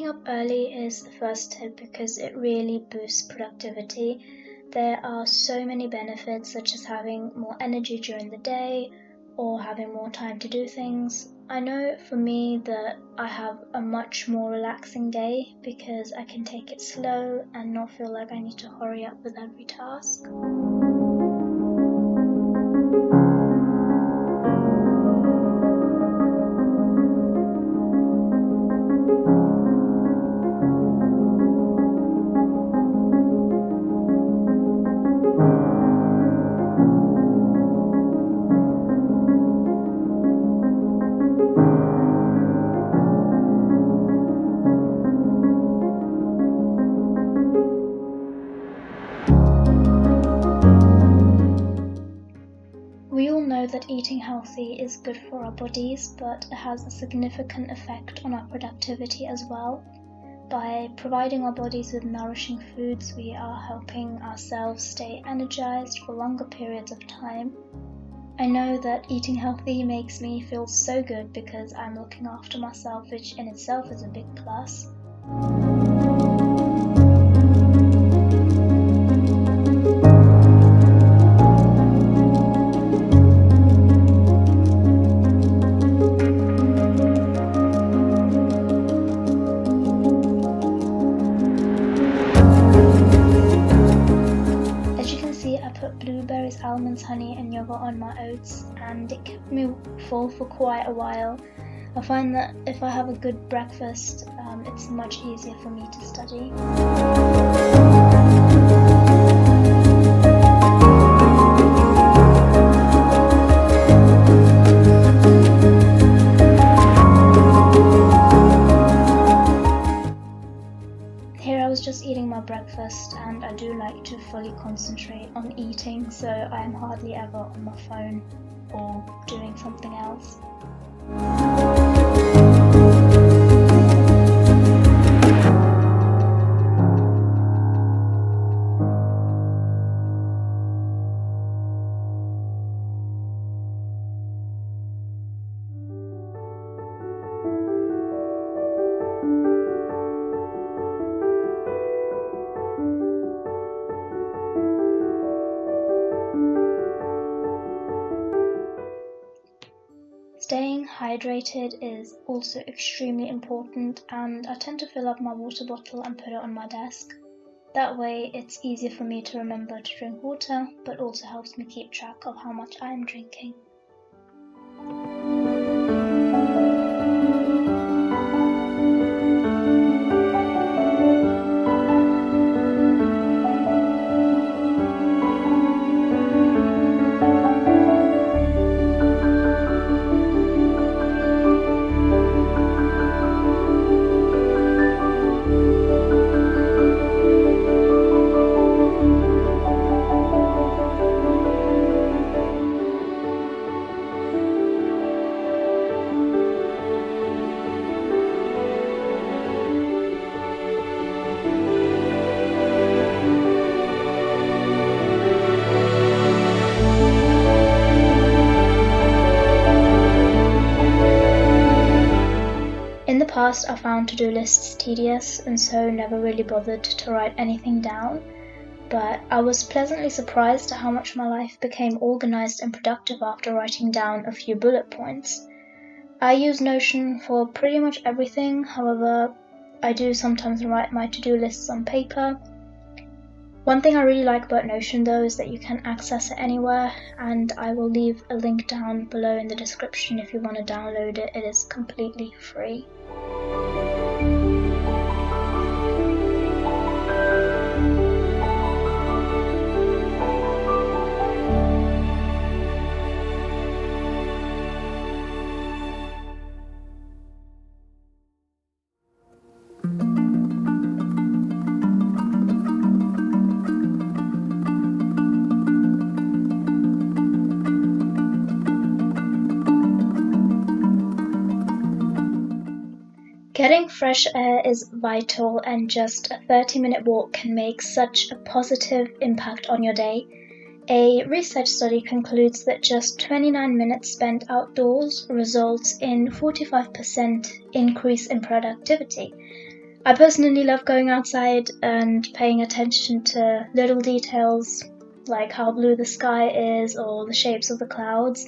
Waking up early is the first tip because it really boosts productivity. There are so many benefits, such as having more energy during the day or having more time to do things. I know for me that I have a much more relaxing day because I can take it slow and not feel like I need to hurry up with every task. We all know that eating healthy is good for our bodies, but it has a significant effect on our productivity as well. By providing our bodies with nourishing foods, we are helping ourselves stay energized for longer periods of time. I know that eating healthy makes me feel so good because I'm looking after myself, which in itself is a big plus. I put blueberries, almonds, honey and yogurt on my oats, and it kept me full for quite a while. I find that if I have a good breakfast, it's much easier for me to study. Here I was just eating my breakfast, and I do like to fully concentrate on eating, so I am hardly ever on my phone or doing something else. Staying hydrated is also extremely important, and I tend to fill up my water bottle and put it on my desk. That way it's easier for me to remember to drink water, but also helps me keep track of how much I am drinking. In the past, I found to-do lists tedious and so never really bothered to write anything down, but I was pleasantly surprised at how much my life became organized and productive after writing down a few bullet points. I use Notion for pretty much everything, however, I do sometimes write my to-do lists on paper. One thing I really like about Notion though is that you can access it anywhere, and I will leave a link down below in the description if you want to download it. It is completely free. Getting fresh air is vital, and just a 30-minute walk can make such a positive impact on your day. A research study concludes that just 29 minutes spent outdoors results in 45% increase in productivity. I personally love going outside and paying attention to little details like how blue the sky is or the shapes of the clouds.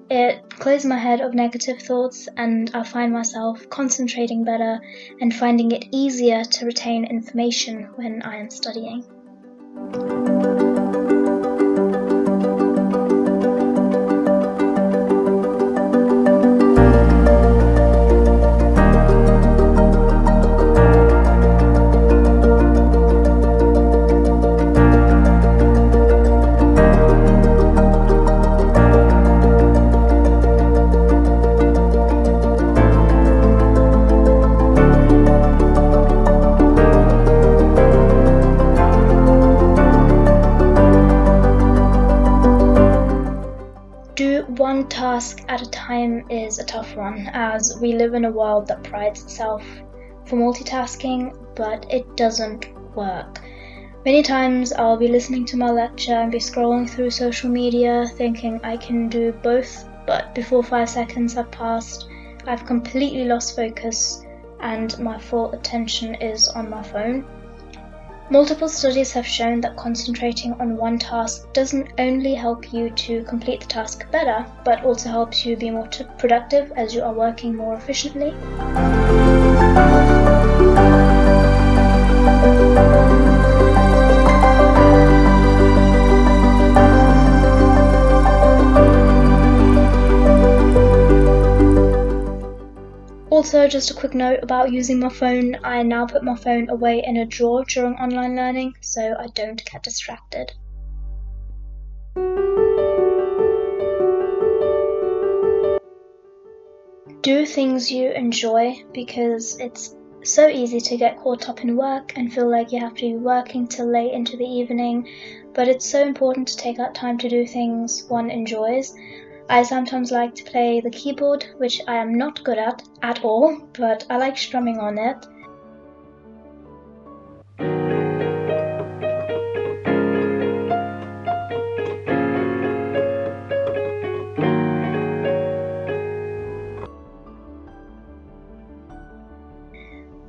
It clears my head of negative thoughts and I find myself concentrating better and finding it easier to retain information when I am studying. Do one task at a time is a tough one, as we live in a world that prides itself for multitasking, but it doesn't work. Many times I'll be listening to my lecture and be scrolling through social media thinking I can do both, but before 5 seconds have passed, I've completely lost focus and my full attention is on my phone. Multiple studies have shown that concentrating on one task doesn't only help you to complete the task better, but also helps you be more productive as you are working more efficiently. Also, just a quick note about using my phone. I now put my phone away in a drawer during online learning so I don't get distracted. Do things you enjoy, because it's so easy to get caught up in work and feel like you have to be working till late into the evening, but it's so important to take that time to do things one enjoys. I sometimes like to play the keyboard, which I am not good at all, but I like strumming on it.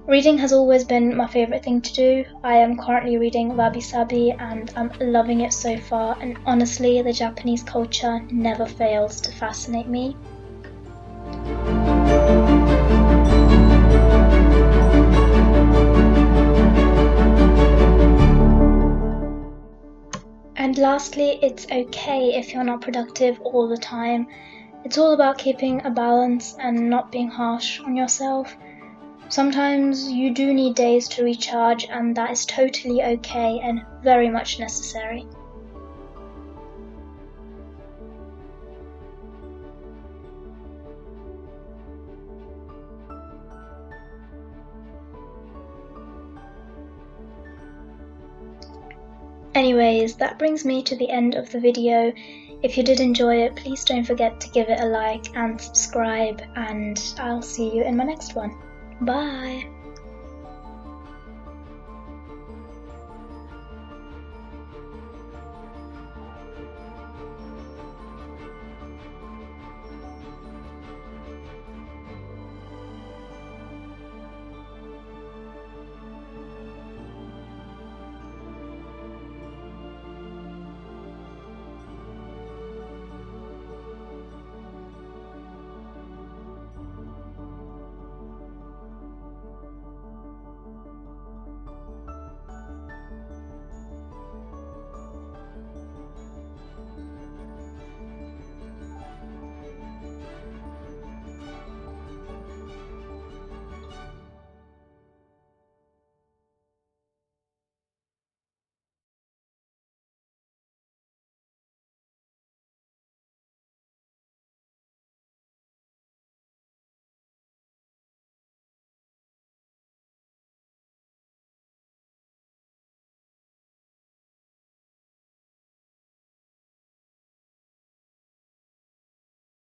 Reading has always been my favourite thing to do. I am currently reading Wabi Sabi and I'm loving it so far, and honestly the Japanese culture never fails to fascinate me. And lastly, it's okay if you're not productive all the time. It's all about keeping a balance and not being harsh on yourself. Sometimes you do need days to recharge, and that is totally okay and very much necessary. Anyways, that brings me to the end of the video. If you did enjoy it, please don't forget to give it a like and subscribe, and I'll see you in my next one. Bye!